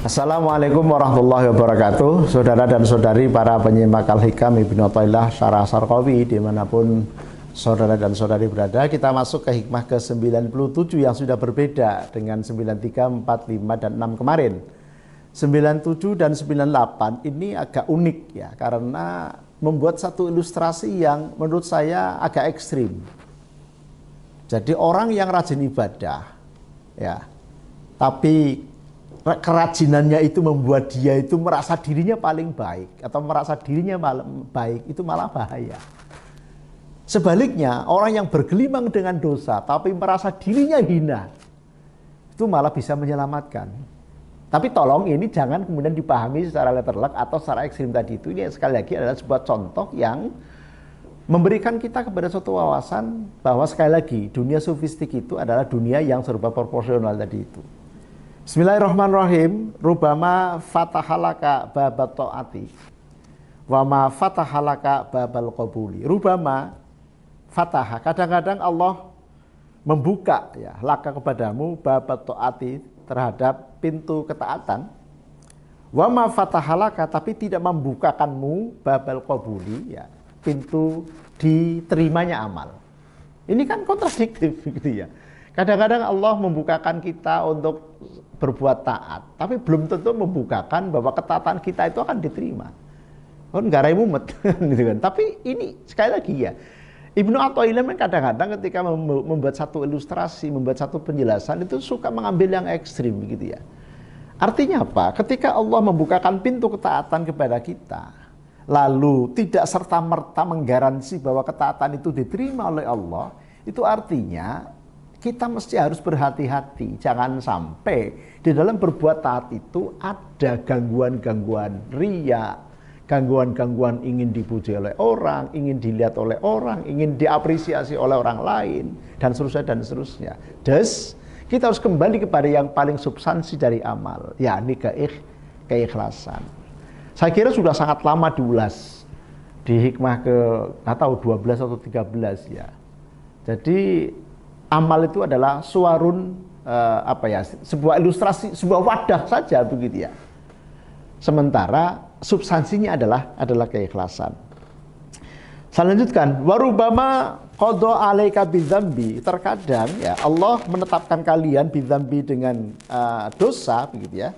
Assalamualaikum warahmatullahi wabarakatuh. Saudara dan saudari para penyimak Al-Hikam Ibnu Athaillah Syarah Sarqawi dimanapun saudara dan saudari berada, kita masuk ke hikmah ke-97 yang sudah berbeda dengan 93, 45, dan 6 kemarin. 97 dan 98 ini agak unik ya, karena membuat satu ilustrasi yang menurut saya agak ekstrim. Jadi orang yang rajin ibadah ya, tapi kerajinannya itu membuat dia itu merasa dirinya paling baik atau merasa dirinya baik, itu malah bahaya. Sebaliknya, orang yang bergelimang dengan dosa tapi merasa dirinya hina, itu malah bisa menyelamatkan. Tapi tolong ini jangan kemudian dipahami secara letterlock atau secara ekstrim tadi itu. Ini sekali lagi adalah sebuah contoh yang memberikan kita kepada suatu wawasan bahwa sekali lagi dunia sofistik itu adalah dunia yang serba proporsional tadi itu. Bismillahirrahmanirrahim. Rubama fatahalaka babat ta'ati wa ma fatahalaka babal qabuli. Rubama fataha, kadang-kadang Allah membuka ya laka kepadamu babat ta'ati, terhadap pintu ketaatan. Wa ma fatahalaka, tapi tidak membukakanmu babal qabuli ya, pintu diterimanya amal. Ini kan kontradiktif gitu ya. Kadang-kadang Allah membukakan kita untuk berbuat taat, tapi belum tentu membukakan bahwa ketaatan kita itu akan diterima. Kan garai mumet gitu kan. Tapi ini sekali lagi ya, Ibnu Athaillah kadang-kadang ketika membuat satu ilustrasi, membuat satu penjelasan itu suka mengambil yang ekstrim gitu ya. Artinya apa? Ketika Allah membukakan pintu ketaatan kepada kita, lalu tidak serta-merta menggaransi bahwa ketaatan itu diterima oleh Allah, itu artinya kita mesti harus berhati-hati. Jangan sampai di dalam berbuat taat itu ada gangguan-gangguan riya, gangguan-gangguan ingin dipuji oleh orang, ingin dilihat oleh orang, ingin diapresiasi oleh orang lain, dan seterusnya dan seterusnya. Thus, kita harus kembali kepada yang paling substansi dari amal, yakni keikhlasan. Saya kira sudah sangat lama diulas di hikmah ke 12 atau 13 ya. Jadi amal itu adalah suarun sebuah ilustrasi, sebuah wadah saja begitu ya. Sementara substansinya adalah keikhlasan. Saya lanjutkan, warubama qada alaika bidzambi, terkadang ya Allah menetapkan kalian bidzambi dengan dosa begitu ya.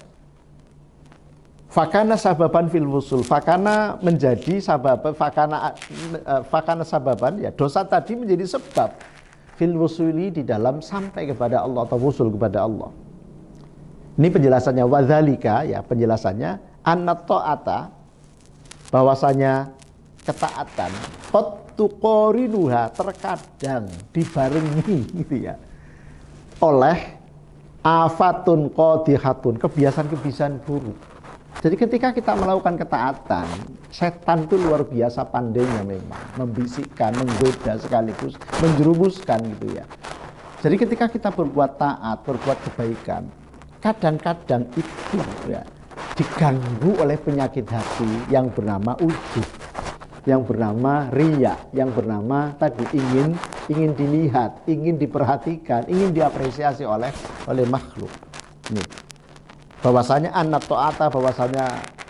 Fakana sababan fil wusul, fakana menjadi sabab, fakana sababan ya, dosa tadi menjadi sebab fil wusuli, di dalam sampai kepada Allah atau wusul kepada Allah. Ini penjelasannya, wadzalika ya, penjelasannya annat ta'ata, bahwasanya ketaatan qad tuqarinuha, terkadang dibarengi gitu ya oleh afatun qadihatun, kebiasaan-kebiasaan buruk. Jadi ketika kita melakukan ketaatan, setan itu luar biasa pandainya memang, membisikkan, menggoda sekaligus menjerumuskan gitu ya. Jadi ketika kita berbuat taat, berbuat kebaikan, kadang-kadang itu ya diganggu oleh penyakit hati yang bernama ujub, yang bernama riya, yang bernama tadi ingin dilihat, ingin diperhatikan, ingin diapresiasi oleh makhluk. Nih, bahwasanya annat ta'ata, bahwasanya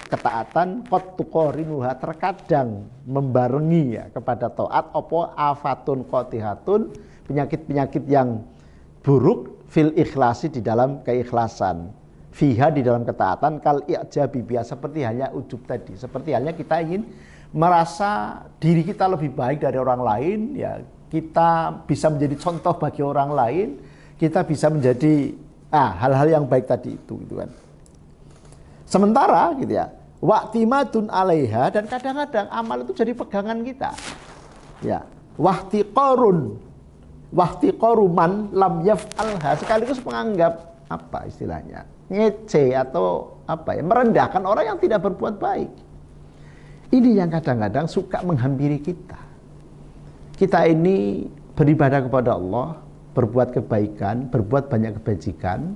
ketaatan qad tuqarinuha, terkadang membarengi ya kepada taat apa afatun qatihatun, penyakit-penyakit yang buruk fil ikhlasi, di dalam keikhlasan, fiha, di dalam ketaatan, kal i'jabi biya, seperti halnya ujub tadi, seperti halnya kita ingin merasa diri kita lebih baik dari orang lain ya, kita bisa menjadi contoh bagi orang lain, kita bisa menjadi hal-hal yang baik tadi itu gitu kan. Sementara gitu ya, waqtimadun 'alaiha, dan kadang-kadang amal itu jadi pegangan kita. Ya, wahtiqaru man lam yaf'alha, sekaligus menganggap apa istilahnya? Ngece atau merendahkan orang yang tidak berbuat baik. Ini yang kadang-kadang suka menghampiri kita. Kita ini beribadah kepada Allah, berbuat kebaikan, berbuat banyak kebajikan,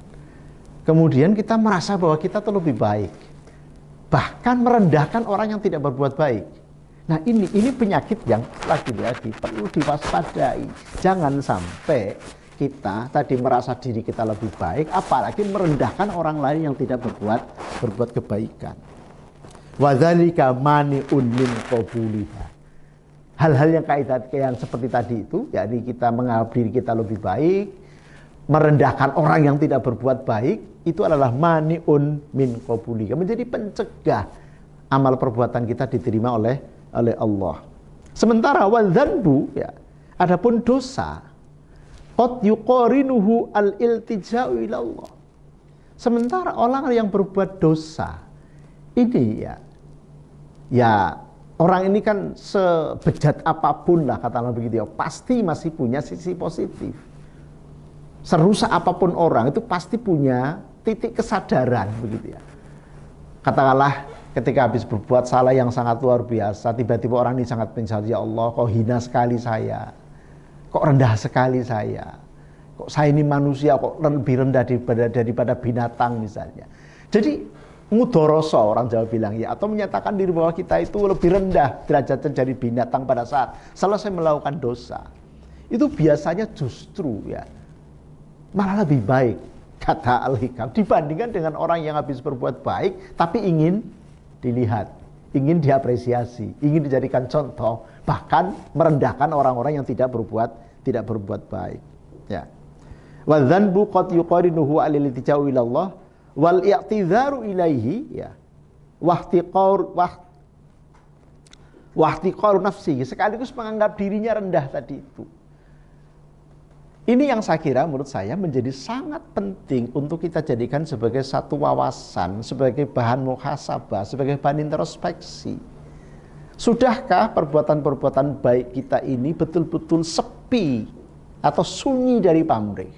kemudian kita merasa bahwa kita tuh lebih baik, bahkan merendahkan orang yang tidak berbuat baik. Nah ini penyakit yang lagi-lagi perlu diwaspadai. Jangan sampai kita tadi merasa diri kita lebih baik, apalagi merendahkan orang lain yang tidak berbuat kebaikan. Wadzalika mani'un min qabuliha. Hal-hal yang seperti tadi itu, yakni kita menganggap diri kita lebih baik, merendahkan orang yang tidak berbuat baik, itu adalah mani'un min qabuliha, menjadi pencegah amal perbuatan kita diterima oleh Allah. Sementara wadzanbu, ya, adapun dosa, qad yuqarinuhu al-iltija'u ila Allah. Sementara orang yang berbuat dosa ini ya orang ini kan sebejat apapun lah katakanlah begitu ya, pasti masih punya sisi positif. Serusak apapun orang itu pasti punya titik kesadaran begitu ya. Katakanlah ketika habis berbuat salah yang sangat luar biasa, tiba-tiba orang ini sangat menyesal, ya Allah, kok hina sekali saya, kok rendah sekali saya, kok saya ini manusia kok lebih rendah daripada binatang misalnya. Jadi mudoroso orang Jawa bilang ya, atau menyatakan diri bahwa kita itu lebih rendah derajatnya dari binatang pada saat selesai melakukan dosa. Itu biasanya justru ya malah lebih baik, kata Al-Hikam, dibandingkan dengan orang yang habis berbuat baik tapi ingin dilihat, ingin diapresiasi, ingin dijadikan contoh, bahkan merendahkan orang-orang yang tidak berbuat baik. Ya. Wa dzanbu qad yuqarinuhu al-iltija'u ila Allah wal i'tidharu ilaihi, ya. Wahtiqaru nafsihi, sekaligus menganggap dirinya rendah tadi itu. Ini yang saya kira menurut saya menjadi sangat penting untuk kita jadikan sebagai satu wawasan, sebagai bahan muhasabah, sebagai bahan introspeksi. Sudahkah perbuatan-perbuatan baik kita ini betul-betul sepi atau sunyi dari pamrih?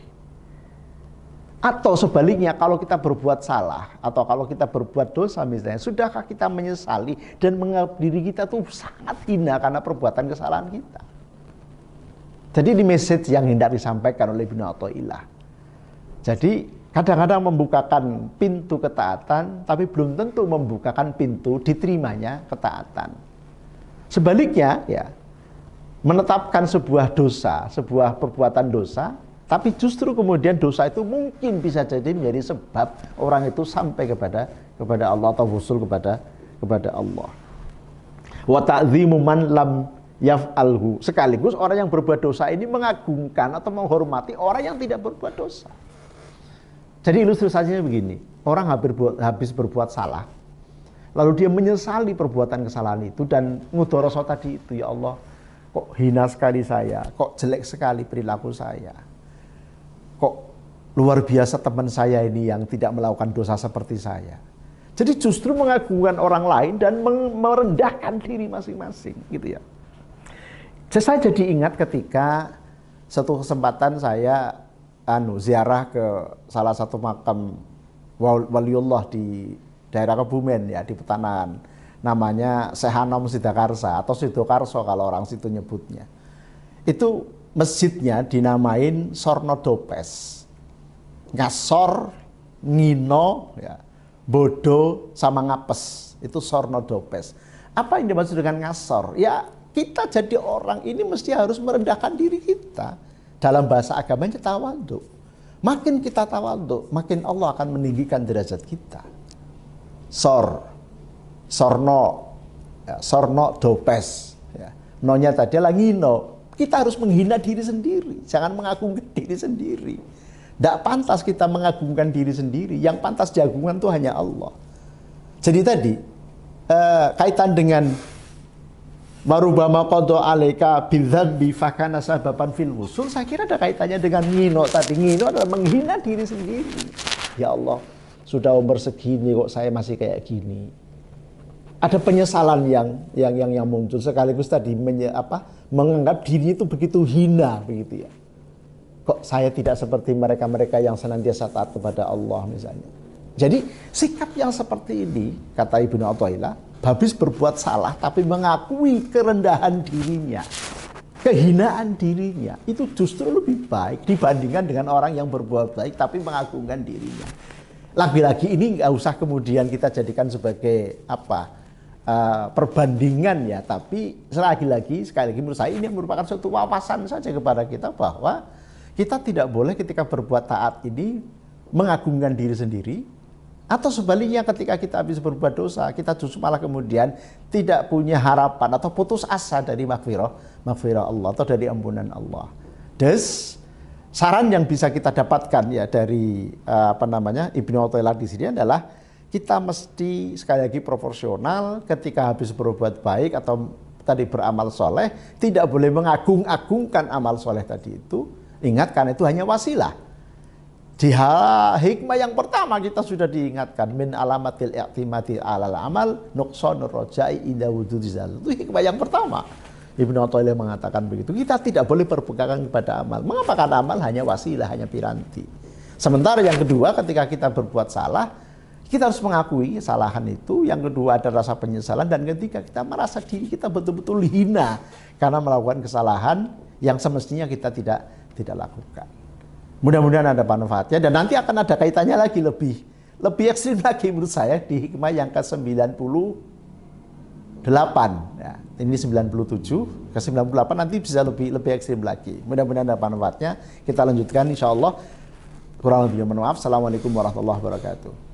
Atau sebaliknya, kalau kita berbuat salah atau kalau kita berbuat dosa misalnya, sudahkah kita menyesali dan menganggap diri kita tuh sangat hina karena perbuatan kesalahan kita? Jadi ini message yang hendak disampaikan oleh Ibnu Athaillah. Jadi kadang-kadang membukakan pintu ketaatan, tapi belum tentu membukakan pintu diterimanya ketaatan. Sebaliknya, ya, menetapkan sebuah dosa, sebuah perbuatan dosa, tapi justru kemudian dosa itu mungkin bisa jadi menjadi sebab orang itu sampai kepada Allah atau wusul kepada Allah. Wa ta'dhimu man lam yaf'alhu, sekaligus orang yang berbuat dosa ini mengagungkan atau menghormati orang yang tidak berbuat dosa. Jadi ilustrasinya begini, orang habis berbuat salah, lalu dia menyesali perbuatan kesalahan itu dan mudoroso tadi itu, ya Allah, kok hina sekali saya, kok jelek sekali perilaku saya, kok luar biasa teman saya ini yang tidak melakukan dosa seperti saya. Jadi justru mengagungkan orang lain dan merendahkan diri masing-masing gitu ya. Saya jadi ingat ketika satu kesempatan saya ziarah ke salah satu makam waliullah di daerah Kebumen ya, di Petanahan. Namanya Syekh Hanom Sidakarsa atau Sidokarso kalau orang situ nyebutnya. Itu masjidnya dinamain Sorno Dopes. Ngasor, ngino, ya, bodo sama ngapes. Itu Sorno Dopes. Apa yang dimaksud dengan ngasor? Ya, kita jadi orang ini mesti harus merendahkan diri kita. Dalam bahasa agamanya tawadhu. Makin kita tawadhu, makin Allah akan meninggikan derajat kita. Sorno, ya, Sorno Dopes. Ya. Nonya tadi lagi no. Kita harus menghina diri sendiri, jangan mengagungkan diri sendiri. Tidak pantas kita mengagungkan diri sendiri. Yang pantas diagungkan itu hanya Allah. Jadi tadi kaitan dengan marubama qada alaika bidzambi fakana sababan fil wusul, saya kira ada kaitannya dengan ngino tadi. Ngino adalah menghina diri sendiri. Ya Allah, sudah umur segini kok saya masih kayak gini. Ada penyesalan yang muncul sekaligus tadi menganggap diri itu begitu hina begitu ya. Kok saya tidak seperti mereka-mereka yang senantiasa taat kepada Allah misalnya. Jadi sikap yang seperti ini, kata Ibnu Athaillah, habis berbuat salah tapi mengakui kerendahan dirinya, kehinaan dirinya, itu justru lebih baik dibandingkan dengan orang yang berbuat baik tapi mengagungkan dirinya. Lagi-lagi ini nggak usah kemudian kita jadikan sebagai perbandingan ya, tapi sekali lagi menurut saya ini merupakan suatu wawasan saja kepada kita bahwa kita tidak boleh ketika berbuat taat ini mengagungkan diri sendiri, atau sebaliknya ketika kita habis berbuat dosa, kita justru malah kemudian tidak punya harapan atau putus asa dari maghfirah Allah atau dari ampunan Allah. Saran yang bisa kita dapatkan ya dari Ibnu Athaillah di sini adalah kita mesti sekali lagi proporsional ketika habis berbuat baik atau tadi beramal soleh, tidak boleh mengagung-agungkan amal soleh tadi itu. Ingat, karena itu hanya wasilah. Di hikmah yang pertama kita sudah diingatkan, min alamatil i'timadi alal amal nuqsanur rajai inda wujudizal. Itu hikmah yang pertama. Ibnu Athaillah mengatakan begitu. Kita tidak boleh berpegangan kepada amal. Mengapa? Karena amal hanya wasilah, hanya piranti. Sementara yang kedua, ketika kita berbuat salah, kita harus mengakui kesalahan itu. Yang kedua ada rasa penyesalan, dan ketiga kita merasa diri kita betul-betul hina karena melakukan kesalahan yang semestinya kita tidak lakukan. Mudah-mudahan ada manfaatnya, dan nanti akan ada kaitannya lagi lebih ekstrim lagi menurut saya di hikmah yang ke-98 ya. Ini 97 ke 98 nanti bisa lebih ekstrim lagi. Mudah-mudahan ada manfaatnya. Kita lanjutkan insyaallah. Kurang lebihnya mohon maaf. Assalamualaikum warahmatullahi wabarakatuh.